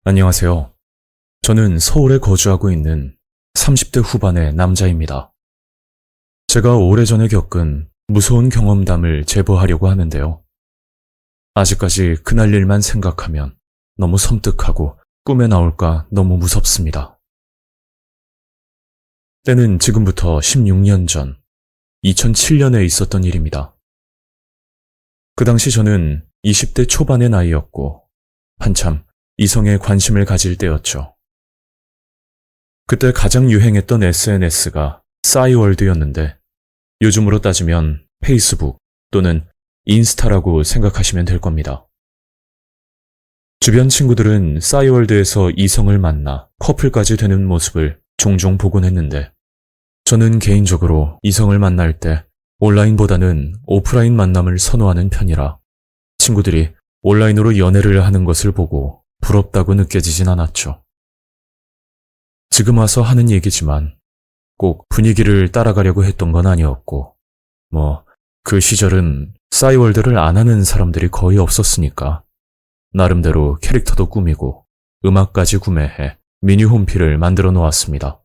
안녕하세요. 저는 서울에 거주하고 있는 30대 후반의 남자입니다. 제가 오래전에 겪은 무서운 경험담을 제보하려고 하는데요. 아직까지 그날 일만 생각하면 너무 섬뜩하고 꿈에 나올까 너무 무섭습니다. 때는 지금부터 16년 전 2007년에 있었던 일입니다. 그 당시 저는 20대 초반의 나이였고 한참 이성에 관심을 가질 때였죠. 그때 가장 유행했던 SNS가 싸이월드였는데 요즘으로 따지면 페이스북 또는 인스타라고 생각하시면 될 겁니다. 주변 친구들은 싸이월드에서 이성을 만나 커플까지 되는 모습을 종종 보곤 했는데 저는 개인적으로 이성을 만날 때 온라인보다는 오프라인 만남을 선호하는 편이라 친구들이 온라인으로 연애를 하는 것을 보고 부럽다고 느껴지진 않았죠. 지금 와서 하는 얘기지만 꼭 분위기를 따라가려고 했던 건 아니었고 그 시절은 싸이월드를 안 하는 사람들이 거의 없었으니까 나름대로 캐릭터도 꾸미고 음악까지 구매해 미니 홈피를 만들어 놓았습니다.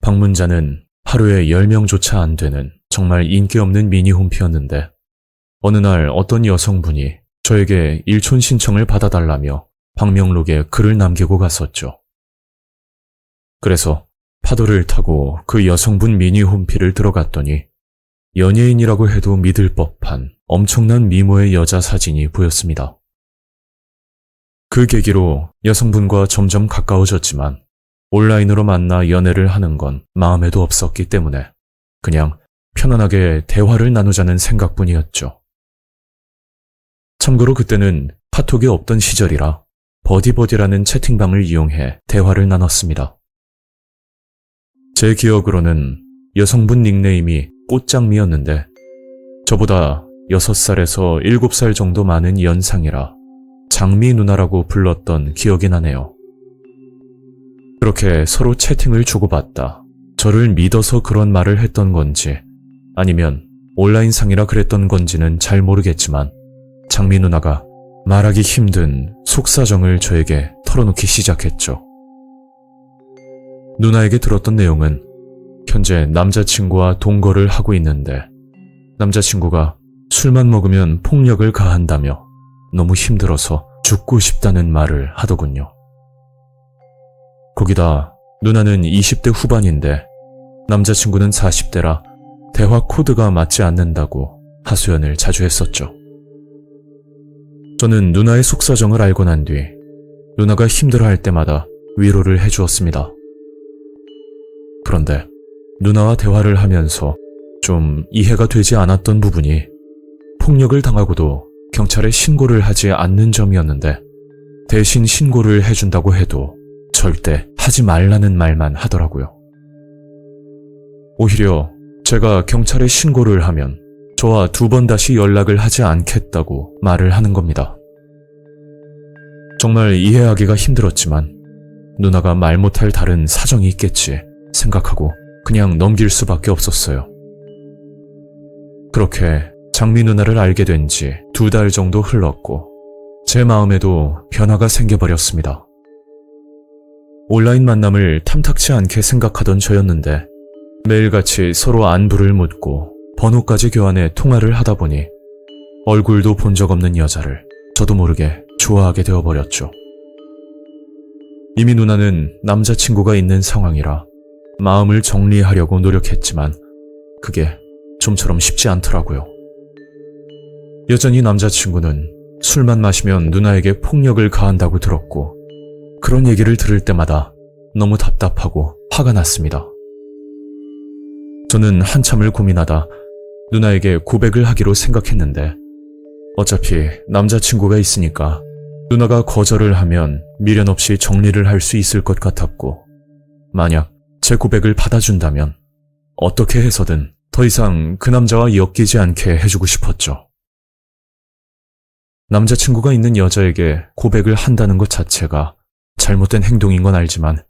방문자는 하루에 10명조차 안 되는 정말 인기 없는 미니 홈피였는데 어느 날 어떤 여성분이 저에게 일촌 신청을 받아달라며 방명록에 글을 남기고 갔었죠. 그래서 파도를 타고 그 여성분 미니 홈피를 들어갔더니 연예인이라고 해도 믿을 법한 엄청난 미모의 여자 사진이 보였습니다. 그 계기로 여성분과 점점 가까워졌지만 온라인으로 만나 연애를 하는 건 마음에도 없었기 때문에 그냥 편안하게 대화를 나누자는 생각뿐이었죠. 참고로 그때는 카톡이 없던 시절이라 버디버디라는 채팅방을 이용해 대화를 나눴습니다. 제 기억으로는 여성분 닉네임이 꽃장미였는데 저보다 6살에서 7살 정도 많은 연상이라 장미 누나라고 불렀던 기억이 나네요. 그렇게 서로 채팅을 주고받다 저를 믿어서 그런 말을 했던 건지 아니면 온라인상이라 그랬던 건지는 잘 모르겠지만 장미 누나가 말하기 힘든 속사정을 저에게 털어놓기 시작했죠. 누나에게 들었던 내용은 현재 남자친구와 동거를 하고 있는데 남자친구가 술만 먹으면 폭력을 가한다며 너무 힘들어서 죽고 싶다는 말을 하더군요. 거기다 누나는 20대 후반인데 남자친구는 40대라 대화 코드가 맞지 않는다고 하소연을 자주 했었죠. 저는 누나의 속사정을 알고 난 뒤 누나가 힘들어할 때마다 위로를 해주었습니다. 그런데 누나와 대화를 하면서 좀 이해가 되지 않았던 부분이 폭력을 당하고도 경찰에 신고를 하지 않는 점이었는데 대신 신고를 해준다고 해도 절대 하지 말라는 말만 하더라고요. 오히려 제가 경찰에 신고를 하면 저와 2번 다시 연락을 하지 않겠다고 말을 하는 겁니다. 정말 이해하기가 힘들었지만 누나가 말 못할 다른 사정이 있겠지 생각하고 그냥 넘길 수밖에 없었어요. 그렇게 장미 누나를 알게 된 지 2달 정도 흘렀고 제 마음에도 변화가 생겨버렸습니다. 온라인 만남을 탐탁치 않게 생각하던 저였는데 매일같이 서로 안부를 묻고 번호까지 교환해 통화를 하다 보니 얼굴도 본 적 없는 여자를 저도 모르게 좋아하게 되어버렸죠. 이미 누나는 남자친구가 있는 상황이라 마음을 정리하려고 노력했지만 그게 좀처럼 쉽지 않더라고요. 여전히 남자친구는 술만 마시면 누나에게 폭력을 가한다고 들었고 그런 얘기를 들을 때마다 너무 답답하고 화가 났습니다. 저는 한참을 고민하다 누나에게 고백을 하기로 생각했는데 어차피 남자친구가 있으니까 누나가 거절을 하면 미련 없이 정리를 할 수 있을 것 같았고 만약 제 고백을 받아준다면 어떻게 해서든 더 이상 그 남자와 엮이지 않게 해주고 싶었죠. 남자친구가 있는 여자에게 고백을 한다는 것 자체가 잘못된 행동인 건 알지만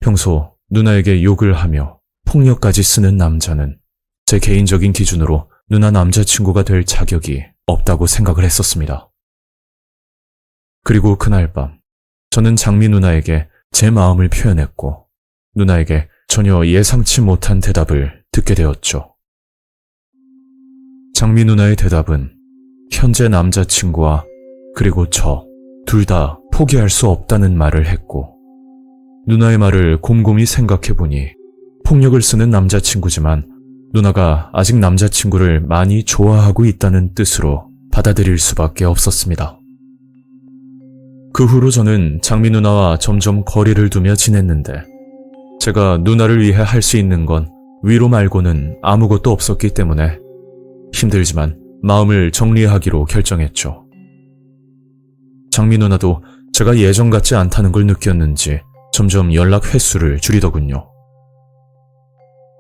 평소 누나에게 욕을 하며 폭력까지 쓰는 남자는 제 개인적인 기준으로 누나 남자친구가 될 자격이 없다고 생각을 했었습니다. 그리고 그날 밤 저는 장미 누나에게 제 마음을 표현했고 누나에게 전혀 예상치 못한 대답을 듣게 되었죠. 장미 누나의 대답은 현재 남자친구와 그리고 저 둘 다 포기할 수 없다는 말을 했고 누나의 말을 곰곰이 생각해보니 폭력을 쓰는 남자친구지만 누나가 아직 남자친구를 많이 좋아하고 있다는 뜻으로 받아들일 수밖에 없었습니다. 그 후로 저는 장미 누나와 점점 거리를 두며 지냈는데 제가 누나를 위해 할 수 있는 건 위로 말고는 아무것도 없었기 때문에 힘들지만 마음을 정리하기로 결정했죠. 장미 누나도 제가 예전 같지 않다는 걸 느꼈는지 점점 연락 횟수를 줄이더군요.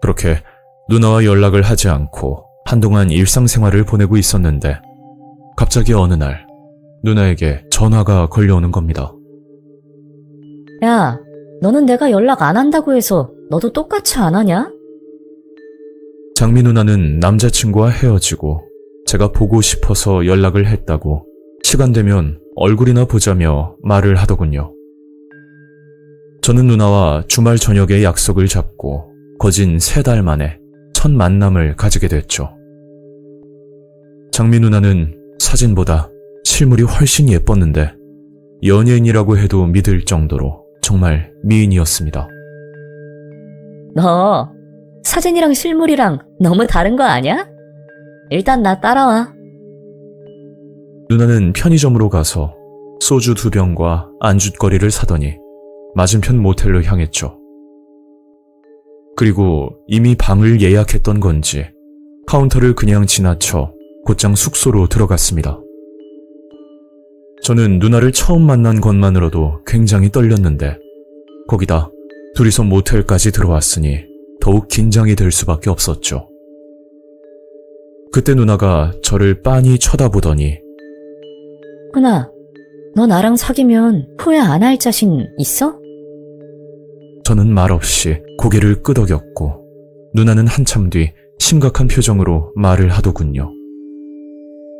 그렇게 누나와 연락을 하지 않고 한동안 일상생활을 보내고 있었는데 갑자기 어느 날 누나에게 전화가 걸려오는 겁니다. 야, 너는 내가 연락 안 한다고 해서 너도 똑같이 안 하냐? 장미 누나는 남자친구와 헤어지고 제가 보고 싶어서 연락을 했다고 시간 되면 얼굴이나 보자며 말을 하더군요. 저는 누나와 주말 저녁에 약속을 잡고 거진 3달 만에 첫 만남을 가지게 됐죠. 장미 누나는 사진보다 실물이 훨씬 예뻤는데 연예인이라고 해도 믿을 정도로 정말 미인이었습니다. 너 사진이랑 실물이랑 너무 다른 거 아니야? 일단 나 따라와. 누나는 편의점으로 가서 소주 2병과 안주거리를 사더니 맞은편 모텔로 향했죠. 그리고 이미 방을 예약했던 건지 카운터를 그냥 지나쳐 곧장 숙소로 들어갔습니다. 저는 누나를 처음 만난 것만으로도 굉장히 떨렸는데 거기다 둘이서 모텔까지 들어왔으니 더욱 긴장이 될 수밖에 없었죠. 그때 누나가 저를 빤히 쳐다보더니 훈아, 너 나랑 사귀면 후회 안 할 자신 있어? 저는 말없이 고개를 끄덕였고 누나는 한참 뒤 심각한 표정으로 말을 하더군요.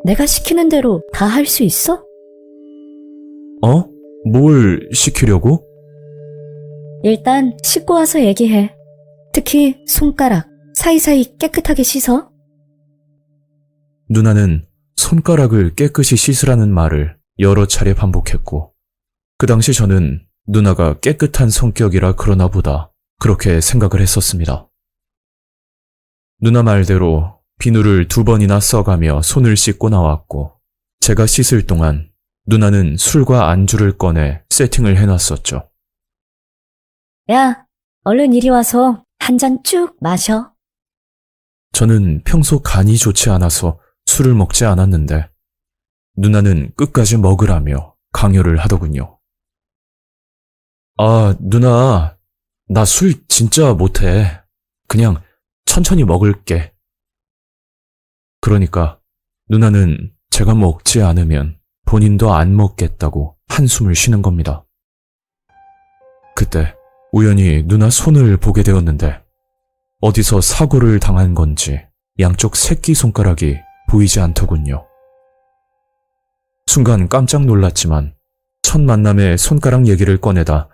내가 시키는 대로 다 할 수 있어? 어? 뭘 시키려고? 일단 씻고 와서 얘기해. 특히 손가락 사이사이 깨끗하게 씻어. 누나는 손가락을 깨끗이 씻으라는 말을 여러 차례 반복했고 그 당시 저는 누나가 깨끗한 성격이라 그러나 보다 그렇게 생각을 했었습니다. 누나 말대로 비누를 2번이나 써가며 손을 씻고 나왔고 제가 씻을 동안 누나는 술과 안주를 꺼내 세팅을 해놨었죠. 야, 얼른 이리 와서 한 잔 쭉 마셔. 저는 평소 간이 좋지 않아서 술을 먹지 않았는데 누나는 끝까지 먹으라며 강요를 하더군요. 아, 누나, 나 술 진짜 못해. 그냥 천천히 먹을게. 그러니까 누나는 제가 먹지 않으면 본인도 안 먹겠다고 한숨을 쉬는 겁니다. 그때 우연히 누나 손을 보게 되었는데 어디서 사고를 당한 건지 양쪽 새끼손가락이 보이지 않더군요. 순간 깜짝 놀랐지만 첫 만남에 손가락 얘기를 꺼내다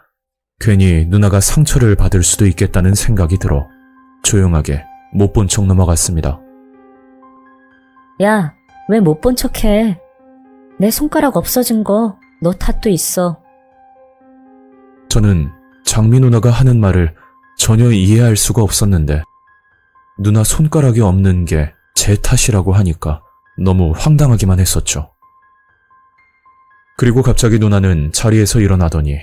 괜히 누나가 상처를 받을 수도 있겠다는 생각이 들어 조용하게 못 본 척 넘어갔습니다. 야, 왜 못 본 척해? 내 손가락 없어진 거 너 탓도 있어. 저는 장미 누나가 하는 말을 전혀 이해할 수가 없었는데 누나 손가락이 없는 게 제 탓이라고 하니까 너무 황당하기만 했었죠. 그리고 갑자기 누나는 자리에서 일어나더니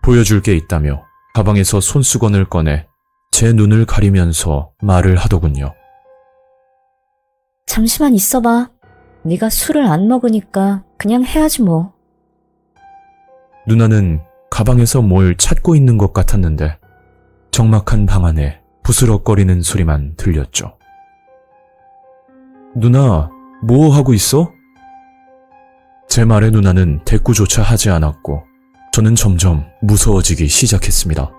보여줄 게 있다며 가방에서 손수건을 꺼내 제 눈을 가리면서 말을 하더군요. 잠시만 있어봐. 네가 술을 안 먹으니까 그냥 해야지 뭐. 누나는 가방에서 뭘 찾고 있는 것 같았는데 적막한 방 안에 부스럭거리는 소리만 들렸죠. 누나, 뭐 하고 있어? 제 말에 누나는 대꾸조차 하지 않았고 저는 점점 무서워지기 시작했습니다.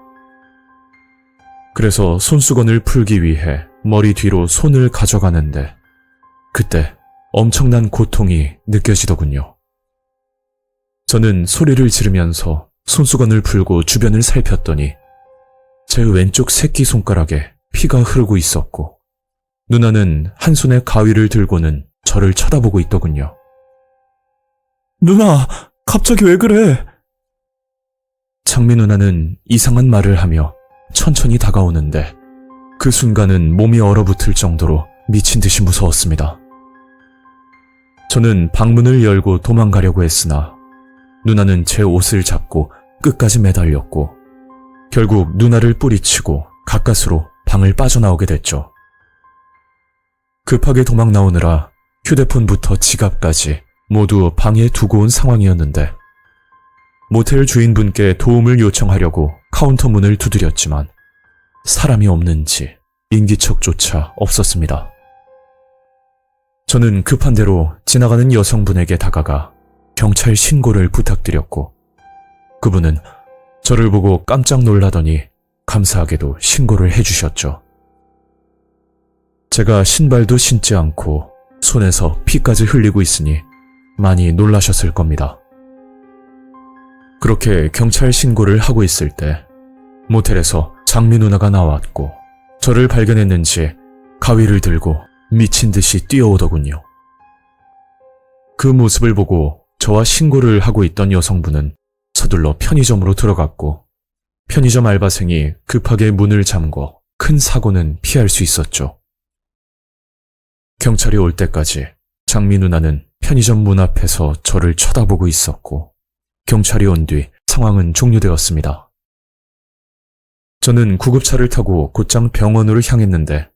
그래서 손수건을 풀기 위해 머리 뒤로 손을 가져가는데 그때 엄청난 고통이 느껴지더군요. 저는 소리를 지르면서 손수건을 풀고 주변을 살폈더니 제 왼쪽 새끼손가락에 피가 흐르고 있었고 누나는 한 손에 가위를 들고는 저를 쳐다보고 있더군요. 누나, 갑자기 왜 그래? 장미 누나는 이상한 말을 하며 천천히 다가오는데 그 순간은 몸이 얼어붙을 정도로 미친 듯이 무서웠습니다. 저는 방문을 열고 도망가려고 했으나 누나는 제 옷을 잡고 끝까지 매달렸고 결국 누나를 뿌리치고 가까스로 방을 빠져나오게 됐죠. 급하게 도망 나오느라 휴대폰부터 지갑까지 모두 방에 두고 온 상황이었는데 모텔 주인분께 도움을 요청하려고 카운터 문을 두드렸지만 사람이 없는지 인기척조차 없었습니다. 저는 급한 대로 지나가는 여성분에게 다가가 경찰 신고를 부탁드렸고 그분은 저를 보고 깜짝 놀라더니 감사하게도 신고를 해주셨죠. 제가 신발도 신지 않고 손에서 피까지 흘리고 있으니 많이 놀라셨을 겁니다. 그렇게 경찰 신고를 하고 있을 때 모텔에서 장미 누나가 나왔고 저를 발견했는지 가위를 들고 미친 듯이 뛰어오더군요. 그 모습을 보고 저와 신고를 하고 있던 여성분은 서둘러 편의점으로 들어갔고 편의점 알바생이 급하게 문을 잠궈 큰 사고는 피할 수 있었죠. 경찰이 올 때까지 장미 누나는 편의점 문 앞에서 저를 쳐다보고 있었고 경찰이 온 뒤 상황은 종료되었습니다. 저는 구급차를 타고 곧장 병원으로 향했는데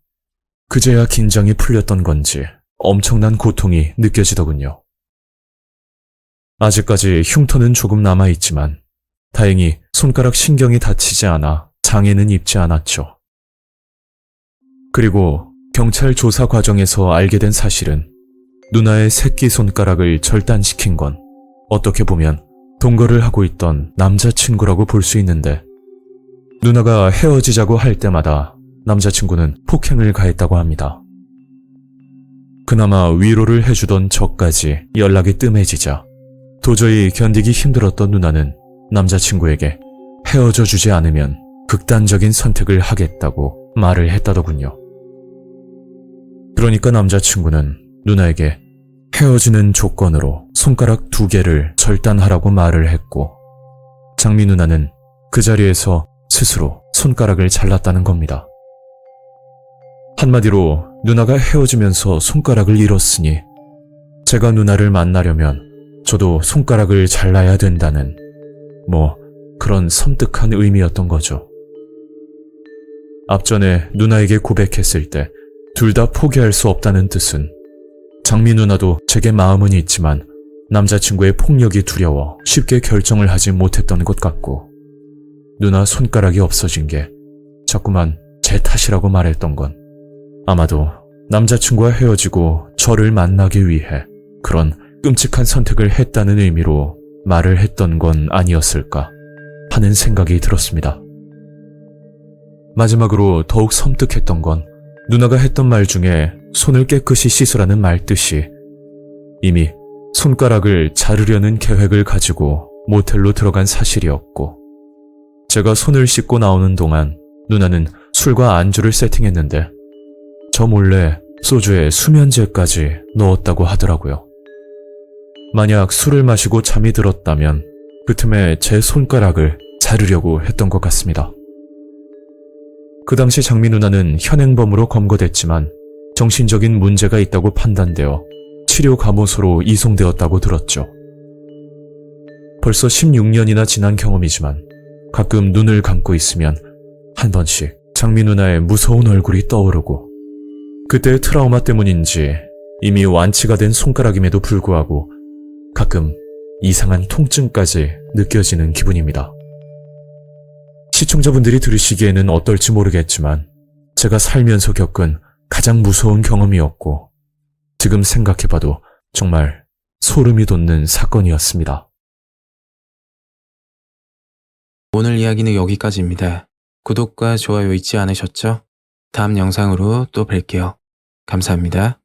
그제야 긴장이 풀렸던 건지 엄청난 고통이 느껴지더군요. 아직까지 흉터는 조금 남아있지만 다행히 손가락 신경이 다치지 않아 장애는 입지 않았죠. 그리고 경찰 조사 과정에서 알게 된 사실은 누나의 새끼손가락을 절단시킨 건 어떻게 보면 동거를 하고 있던 남자친구라고 볼 수 있는데 누나가 헤어지자고 할 때마다 남자친구는 폭행을 가했다고 합니다. 그나마 위로를 해주던 저까지 연락이 뜸해지자 도저히 견디기 힘들었던 누나는 남자친구에게 헤어져 주지 않으면 극단적인 선택을 하겠다고 말을 했다더군요. 그러니까 남자친구는 누나에게 헤어지는 조건으로 손가락 2개를 절단하라고 말을 했고 장미 누나는 그 자리에서 스스로 손가락을 잘랐다는 겁니다. 한마디로 누나가 헤어지면서 손가락을 잃었으니 제가 누나를 만나려면 저도 손가락을 잘라야 된다는 그런 섬뜩한 의미였던 거죠. 앞전에 누나에게 고백했을 때 둘 다 포기할 수 없다는 뜻은 장미 누나도 제게 마음은 있지만 남자친구의 폭력이 두려워 쉽게 결정을 하지 못했던 것 같고 누나 손가락이 없어진 게 자꾸만 제 탓이라고 말했던 건 아마도 남자친구와 헤어지고 저를 만나기 위해 그런 끔찍한 선택을 했다는 의미로 말을 했던 건 아니었을까 하는 생각이 들었습니다. 마지막으로 더욱 섬뜩했던 건 누나가 했던 말 중에 손을 깨끗이 씻으라는 말 뜻이 이미 손가락을 자르려는 계획을 가지고 모텔로 들어간 사실이었고 제가 손을 씻고 나오는 동안 누나는 술과 안주를 세팅했는데 저 몰래 소주에 수면제까지 넣었다고 하더라고요. 만약 술을 마시고 잠이 들었다면 그 틈에 제 손가락을 자르려고 했던 것 같습니다. 그 당시 장미 누나는 현행범으로 검거됐지만 정신적인 문제가 있다고 판단되어 치료 감호소로 이송되었다고 들었죠. 벌써 16년이나 지난 경험이지만 가끔 눈을 감고 있으면 한 번씩 장미 누나의 무서운 얼굴이 떠오르고 그때의 트라우마 때문인지 이미 완치가 된 손가락임에도 불구하고 가끔 이상한 통증까지 느껴지는 기분입니다. 시청자분들이 들으시기에는 어떨지 모르겠지만 제가 살면서 겪은 가장 무서운 경험이었고 지금 생각해봐도 정말 소름이 돋는 사건이었습니다. 오늘 이야기는 여기까지입니다. 구독과 좋아요 잊지 않으셨죠? 다음 영상으로 또 뵐게요. 감사합니다.